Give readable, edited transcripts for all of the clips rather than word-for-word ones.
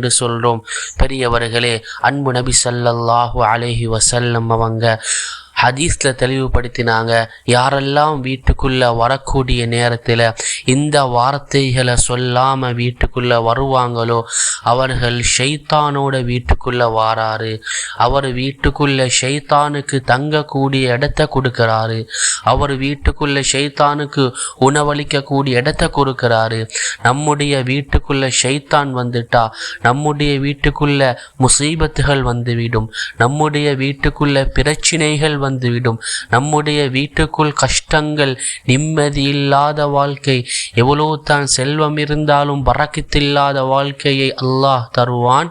என்று சொல்றோம். பெரியவர்களே, அன்பு நபி ஸல்லல்லாஹு அலைஹி வஸல்லம் அவங்க ஹதீஸ்ல தெளிவுபடுத்தினாங்க, யாரெல்லாம் வீட்டுக்குள்ள வரக்கூடிய நேரத்தில் இந்த வார்த்தைகளை சொல்லாம வீட்டுக்குள்ள வருவாங்களோ அவர்கள் ஷைத்தானோட வீட்டுக்குள்ள வாராரு. அவர் வீட்டுக்குள்ள ஷைத்தானுக்கு தங்கக்கூடிய இடத்தை கொடுக்கிறாரு. அவர் வீட்டுக்குள்ள ஷைத்தானுக்கு உணவளிக்கக்கூடிய இடத்தை கொடுக்கிறாரு. நம்முடைய வீட்டுக்குள்ள ஷைத்தான் வந்துட்டா நம்முடைய வீட்டுக்குள்ள முசீபத்துகள் வந்துவிடும், நம்முடைய வீட்டுக்குள்ள பிரச்சினைகள் வந்துவிடும், நம்முடைய வீட்டுக்குள் கஷ்டங்கள், நிம்மதி இல்லாத வாழ்க்கை, எவ்வளவு தான் செல்வம் இருந்தாலும் பரக்கத்தில்லாத வாழ்க்கையை அல்லாஹ் தருவான்.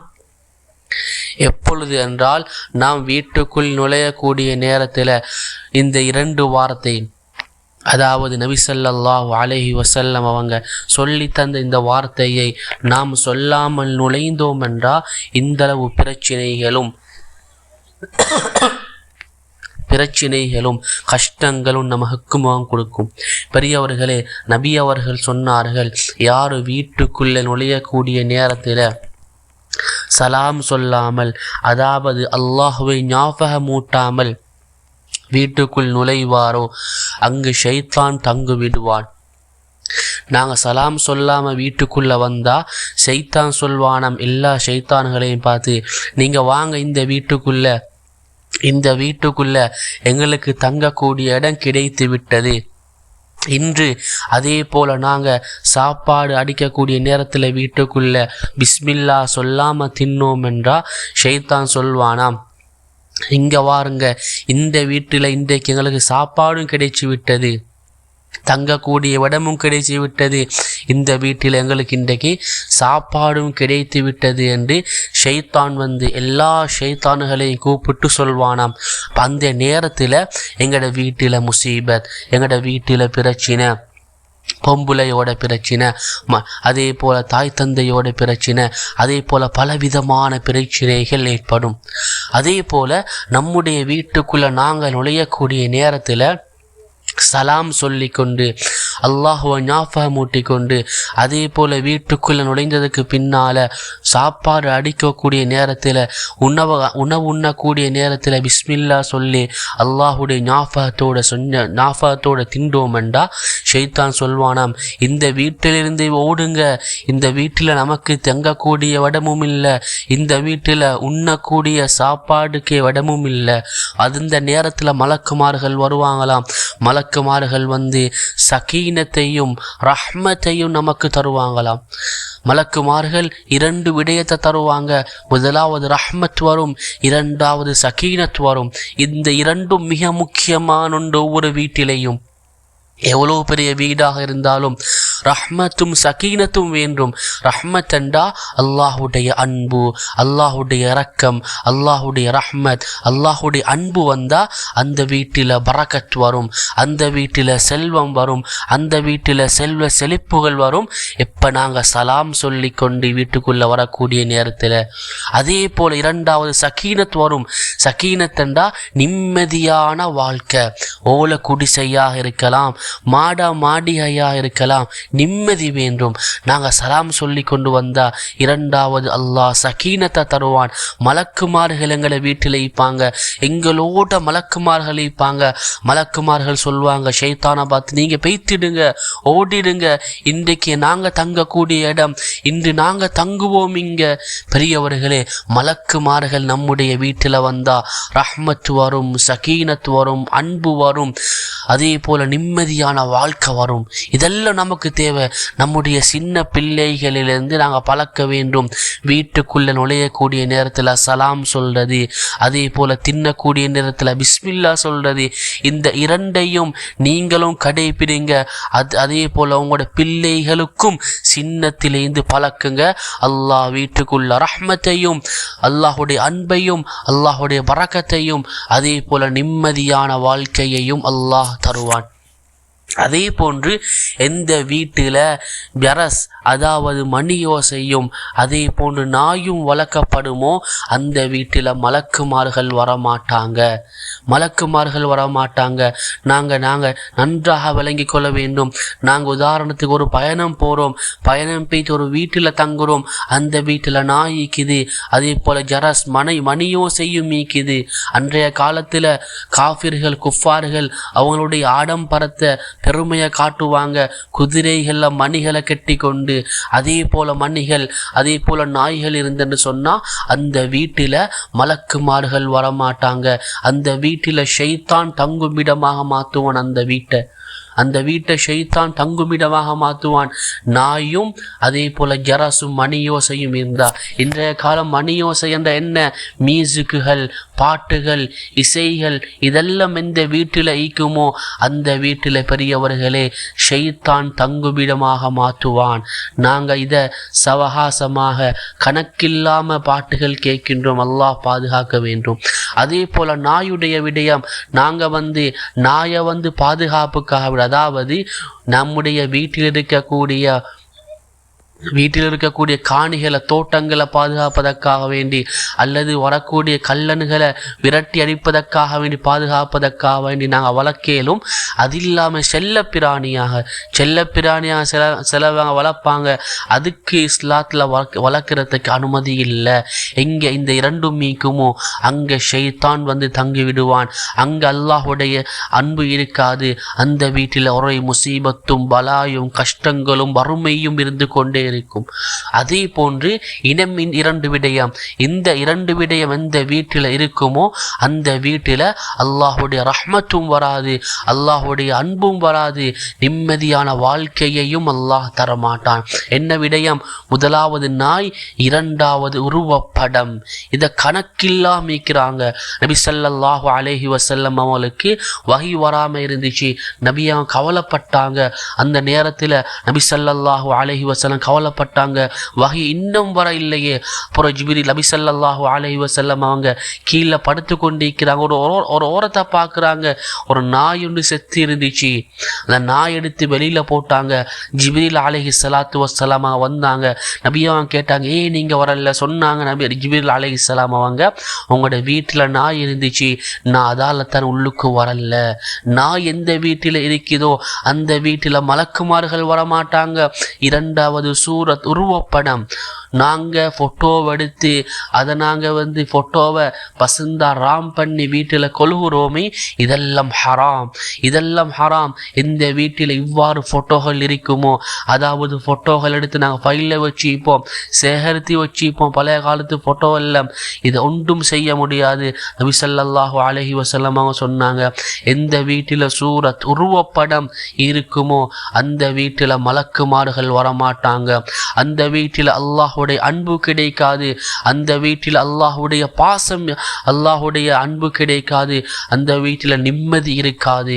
எப்பொழுது என்றால் நாம் வீட்டுக்குள் நுழையக்கூடிய நேரத்தில் இந்த 2 வார்த்தை, அதாவது நபி ஸல்லல்லாஹு அலைஹி வஸல்லம் அவங்க சொல்லி தந்த இந்த வார்த்தையை நாம் சொல்லாமல் நுழைந்தோம் என்றால் இந்தளவு பிரச்சினைகளும் கஷ்டங்களும் நமக்கு முகம் கொடுக்கும். பெரியவர்களே, நபி அவர்கள் சொன்னார்கள், யார் வீட்டுக்குள்ளே நுழையக்கூடிய நேரத்தில் சலாம் சொல்லாமல், அதாவது அல்லாஹ்வை ஞாபகமூட்டாமல் வீட்டுக்குள் நுழைவாரோ அங்கு ஷைத்தான் தங்கு விடுவான். நாங்கள் சலாம் சொல்லாமல் வீட்டுக்குள்ளே வந்தால் ஷைத்தான் சொல்வானாம் எல்லா ஷைத்தான்களையும் பார்த்து, நீங்கள் வாங்க இந்த வீட்டுக்குள்ள எங்களுக்கு தங்கக்கூடிய இடம் கிடைத்து விட்டது. இன்று அதே போல் நாங்கள் சாப்பாடு அடிக்கக்கூடிய நேரத்தில் வீட்டுக்குள்ள பிஸ்மில்லா சொல்லாமல் தின்னோம் என்றால் ஷைத்தான் சொல்வானாம், இங்கே வாருங்க, இந்த வீட்டில் இன்றைக்கு எங்களுக்கு சாப்பாடும் கிடைச்சி விட்டது, தங்கக்கூடிய இடமும் கிடைச்சி விட்டது, இந்த வீட்டில் எங்களுக்கு இன்றைக்கு சாப்பாடும் கிடைத்து விட்டது என்று ஷைத்தான் எல்லா ஷைத்தான்களையும் கூப்பிட்டு சொல்வானாம். அந்த நேரத்தில் எங்களோட வீட்டில் முசீபத், எங்களோட வீட்டில் பிரச்சினை, பொம்புளையோட பிரச்சினை, அதே போல் தாய் தந்தையோட பிரச்சினை, அதே போல் பலவிதமான பிரச்சனைகள் ஏற்படும். அதே போல் நம்முடைய வீட்டுக்குள்ளே நாங்கள் நுழையக்கூடிய நேரத்தில் சலாம் சொல்லிக்கொண்டு அல்லாஹுவை ஞாபகமூட்டி கொண்டு, அதே போல் வீட்டுக்குள்ளே நுழைந்ததுக்கு பின்னால் சாப்பாடு அடிக்கக்கூடிய நேரத்தில் உணவு உண்ணக்கூடிய நேரத்தில் பிஸ்மில்லா சொல்லி அல்லாஹுடைய ஞாபகத்தோட திண்டோமெண்டா ஷைத்தான் சொல்வானாம், இந்த வீட்டிலிருந்து ஓடுங்க, இந்த வீட்டில் நமக்கு தங்கக்கூடிய இடமும் இல்லை, இந்த வீட்டில் உண்ணக்கூடிய சாப்பாடுக்கு இடமும் இல்லை. அந்த நேரத்தில் மலக்குமார்கள் வருவாங்களாம். மலக்குமார்கள் சகீனத்தையும் ரஹ்மத்தையும் நமக்கு தருவாங்களாம். மலக்குமார்கள் 2 விடயத்தை தருவாங்க. முதலாவது ரஹ்மத் வரும், 2வது சகீனத் வரும். இந்த 2ம் மிக முக்கியமான ஒவ்வொரு வீட்டிலேயும். எவ்வளோ பெரிய வீடாக இருந்தாலும் ரஹ்மத்தும் சகீனத்தும் வேண்டும். ரஹ்மத் என்றா அல்லாஹுடைய அன்பு, அல்லாஹுடைய இரக்கம், அல்லாஹுடைய ரஹ்மத், அல்லாஹுடைய அன்பு வந்தால் அந்த வீட்டில் பரக்கத் வரும், அந்த வீட்டில் செல்வம் வரும், அந்த வீட்டில் செல்வ செழிப்புகள் வரும். எப்போ நாங்கள் சலாம் சொல்லி கொண்டு வீட்டுக்குள்ளே வரக்கூடிய நேரத்தில். அதே போல் 2வது சகீனத் வரும். சகீனத் என்றா நிம்மதியான வாழ்க்கை. ஓலை குடிசையாக இருக்கலாம், மாடிகையாக இருக்கலாம், நிம்மதி வேண்டும். நாங்கள் சலாம் சொல்லி கொண்டு வந்தால் 2வது அல்லாஹ் சகீனத்தை தருவான். மலக்குமார்கள் எங்களை வீட்டில் இருப்பாங்க, எங்களோட மலக்குமார்கள் இருப்பாங்க. மலக்குமார்கள் சொல்லுவாங்க, ஷைத்தானை பார்த்து, நீங்கள் பெய்த்திடுங்க, ஓடிடுங்க, இன்றைக்கு நாங்கள் தங்கக்கூடிய இடம், இன்று நாங்கள் தங்குவோம் இங்கே. பெரியவர்களே, மலக்குமார்கள் நம்முடைய வீட்டில் வந்தால் ரஹ்மத் வரும், சகீனத் வரும், அன்பு வரும், அதே போல் நிம்மதியான வாழ்க்கை வரும். இதெல்லாம் நமக்கு தேவை. நம்முடைய சின்ன பிள்ளைகளிலிருந்து நாங்கள் பழக்க வேண்டும். வீட்டுக்குள்ளே நுழையக்கூடிய நேரத்தில் சலாம் சொல்றது, அதே போல் தின்னக்கூடிய நேரத்தில் பிஸ்மில்லா சொல்றது. இந்த 2ஐயும் நீங்களும் கடைபிடிங்க. அதே போல் உங்களோட பிள்ளைகளுக்கும் சின்னத்திலேருந்து பழக்குங்க. அல்லாஹ் வீட்டுக்குள்ள ரஹ்மத்தையும், அல்லாஹுடைய அன்பையும், அல்லாஹுடைய பரக்கத்தையும், அதே போல் நிம்மதியான வாழ்க்கையையும் அல்லாஹ் தருவான். அதே போன்று எந்த வீட்டில் பிரஸ், அதாவது மணியோசையும் அதே போன்று நாயும் வளர்க்கப்படுமோ அந்த வீட்டில் மலக்குமார்கள் வரமாட்டாங்க. நாங்கள் நன்றாக விளங்கி கொள்ள வேண்டும். நாங்கள் உதாரணத்துக்கு ஒரு பயணம் போகிறோம், பயணம் போய்த்து ஒரு வீட்டில் தங்குறோம், அந்த வீட்டில் நாய் ஈக்குது, அதே போல் ஜரஸ் மணியோசையும் ஈக்குது. அன்றைய காலத்தில் காஃபிர்கள் குஃபார்கள் அவங்களுடைய ஆடம்பரத்தை பெருமையை காட்டுவாங்க. குதிரைகளில் மணிகளை கட்டி கொண்டு அதே போல மணிகள் அதே போல நாய்கள் இருந்தென்று சொன்னால் அந்த வீட்டில் மலக்குமார்கள் வரமாட்டாங்க. அந்த வீட்டில் ஷைத்தான் தங்குமிடமாக மாற்றுவான். அந்த வீட்டை ஷைத்தான் தங்குமிடமாக மாற்றுவான். நாயும் அதே போல ஜரசும் மணியோசையும் இருந்தா. இன்றைய காலம் மணியோசை என்ற என்ன? மியூசிக்குகள், பாட்டுகள், இசைகள், இதெல்லாம் எந்த வீட்டில் ஈக்குமோ அந்த வீட்டில் பெரியவர்களே ஷைத்தான் தங்குமிடமாக மாற்றுவான். நாங்கள் இதை சவகாசமாக கணக்கில்லாம பாட்டுகள் கேட்கின்றோம். அல்லாஹ் பாதுகாக்க வேண்டும். அதே போல நாயுடைய விடயம், நாங்கள் நாயை பாதுகாப்புக்காக, அதாவது நம்முடைய வீட்டில் இருக்கக்கூடிய காணிகளை தோட்டங்களை பாதுகாப்பதற்காக வேண்டி அல்லது வரக்கூடிய கல்லணுகளை விரட்டி அடிப்பதற்காக வேண்டி பாதுகாப்பதற்காக வேண்டி நாங்கள் வளர்க்கலும். அது இல்லாமல் செல்ல பிராணியாக சிலவங்க வளர்ப்பாங்க. அதுக்கு இஸ்லாத்தில் வளர்க்குறதுக்கு அனுமதி இல்லை. எங்கே இந்த இரண்டும் மீக்குமோ அங்கே ஷைத்தான் தங்கி விடுவான். அங்கே அல்லாஹுடைய அன்பு இருக்காது. அந்த வீட்டில் ஒரே முசீபத்தும் பலாயும் கஷ்டங்களும் வறுமையும் இருந்து கொண்டே இருக்கும். அதே போன்று இனமின் இரண்டு விடயம், இந்த இரண்டு விடயம் எந்த வீட்டில் இருக்குமோ அந்த வீட்டில் அல்லாஹுடைய ரஹ்மத்தும் வராது, அல்லாஹுடைய அன்பும் வராது, நிம்மதியான வாழ்க்கையையும் அல்லாஹ் தரமாட்டான். என்ன விடயம்? முதலாவது நாய், இரண்டாவது உருவப்படம். இதை கணக்கில்லாம இருக்கிறாங்க. நபி ஸல்லல்லாஹு அலைஹி வஸல்லம் அவங்களுக்கு வஹி வராம இருந்துச்சு. நபி அவங்க கவலைப்பட்டாங்க. அந்த நேரத்தில் நபி ஸல்லல்லாஹு அலைஹி வஸல்லம் கவலைப்பட்டாங்க, வஹி இன்னும் வர இல்லையே. அப்புறம் ஜிப்ரீல் நபி ஸல்லல்லாஹு அலைஹி வஸல்லம் அவங்க கீழே படுத்து கொண்டிருக்கிறாங்க. ஒரு ஓரத்தை பார்க்குறாங்க, ஒரு நாய் ஒன்று செத்து இருந்துச்சு. அந்த நாய் எடுத்து வெளியில் போட்டாங்க. ஜிப்ரீல் அலைஹி ஸலாத்து வஸ்ஸலாம் வந்தாங்க. நபி அவங்க கேட்டாங்க, நீங்கள் வரல? சொன்னாங்க நபி ஜிப்ரீல் அலைஹி ஸலாம் அவங்க, உங்களோட வீட்டில் நாய் இருந்துச்சு, நான் அதால தான் உள்ளுக்கு வரல. நாய் எந்த வீட்டில் இருக்குதோ அந்த வீட்டில் மலக்குமார்கள் வரமாட்டாங்க. இரண்டாவது சூரத் உருவப்படம். நாங்கள் ஃபோட்டோவை எடுத்து அதை நாங்கள் ஃபோட்டோவை பசந்தா ராம் பண்ணி வீட்டில் கொழுகுறோமே, இதெல்லாம் ஹராம். எந்த வீட்டில் இவ்வாறு ஃபோட்டோகள் இருக்குமோ, அதாவது ஃபோட்டோகள் எடுத்து நாங்கள் ஃபைலில் வச்சுப்போம், சேகரித்து வச்சுப்போம், பழைய காலத்து ஃபோட்டோ எல்லாம், இதை ஒன்றும் செய்ய முடியாது. நபி ஸல்லல்லாஹு அலைஹி வஸல்லம் அவங்க சொன்னாங்க, எந்த வீட்டில் சூரத் உருவப்படம் இருக்குமோ அந்த வீட்டில் மலக்குமார்கள் வரமாட்டாங்க. அந்த வீட்டில் அல்லாஹுடைய அன்பு கிடைக்காது. அந்த வீட்டில் அல்லாஹுடைய பாசம், அல்லாஹுடைய அன்பு கிடைக்காது. அந்த வீட்டில் நிம்மதி இருக்காது.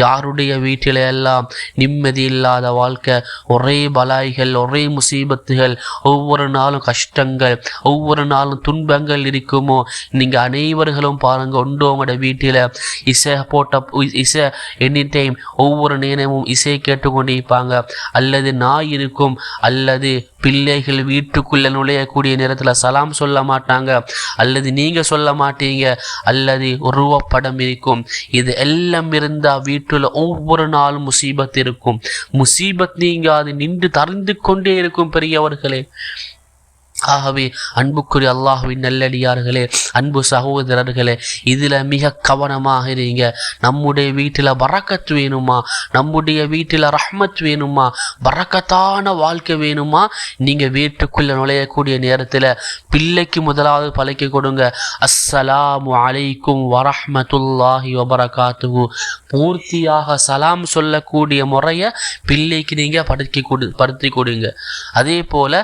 யாருடைய வீட்டில எல்லாம் நிம்மதி இல்லாத வாழ்க்கை, ஒரே பலாய்கள், ஒரே முசீபத்துகள், ஒவ்வொரு நாளும் கஷ்டங்கள், ஒவ்வொரு நாளும் துன்பங்கள் இருக்குமோ, நீங்கள் அனைவர்களும் பாருங்க, உண்டோங்களோட வீட்டில் இசை எனி டைம் ஒவ்வொரு நேரமும் இசை கேட்டுக்கொண்டிருப்பாங்க. அல்லது நாய் இருக்கும், அல்லது பிள்ளைகள் வீட்டுக்குள்ள நுழையக்கூடிய நேரத்தில் சலாம் சொல்ல மாட்டாங்க, அல்லது நீங்க சொல்ல மாட்டீங்க, அல்லது உருவப்படம் இருக்கும். இது எல்லாம் இருந்தால் வீட்டில் ஒவ்வொரு நாளும் முசீபத் இருக்கும். முசீபத் நீங்க அது நின்று தறிந்து கொண்டே இருக்கும் பெரியவர்களே. ஆகவே அன்புக்குரிய அல்லாஹ்வின் நல்லடியார்களே, அன்பு சகோதரர்களே, இதில் மிக கவனமாக இருங்க. நம்முடைய வீட்டில் பரக்கத் வேணுமா, நம்முடைய வீட்டில் ரஹ்மத் வேணுமா, பரக்கத்தான வாழ்க்கை வேணுமா, நீங்கள் வீட்டுக்குள்ளே நுழையக்கூடிய நேரத்தில் பிள்ளைக்கு முதலாவது பழக்கி கொடுங்க, அஸ்ஸலாமு அலைக்கும் வரஹ்மத்துல்லாஹி வபரகாத்துஹு. பூர்த்தியாக சலாம் சொல்லக்கூடிய முறையை பிள்ளைக்கு நீங்கள் படுத்தி கொடுங்க. அதே போல்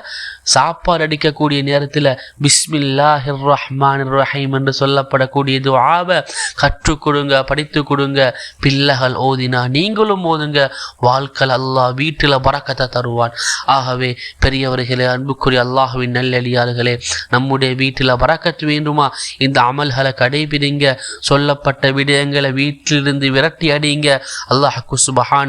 சாப்பாடு அடிக்கக்கூடிய நேரத்தில் பிஸ்மில்லாஹிர் ரஹ்மானிர் ரஹீம் என்று சொல்லப்படக்கூடிய துஆவை கற்றுக் கொடுங்க, படித்து கொடுங்க. பிள்ளைகள் ஓதினா நீங்களும் ஓதுங்க. வாழ்க்கை அல்லாஹ் வீட்டில் பரக்கத்தை தருவான். ஆகவே பெரியவர்களே, அன்புக்குரிய அல்லாஹ்வின் நல்லடியார்களே, நம்முடைய வீட்டில் பரக்கத் வேண்டுமா, இந்த அமல்களை கடைபிடிங்க. சொல்லப்பட்ட விடயங்களை வீட்டிலிருந்து விரட்டி அடிங்க. அல்லாஹ் சுப்ஹானஹு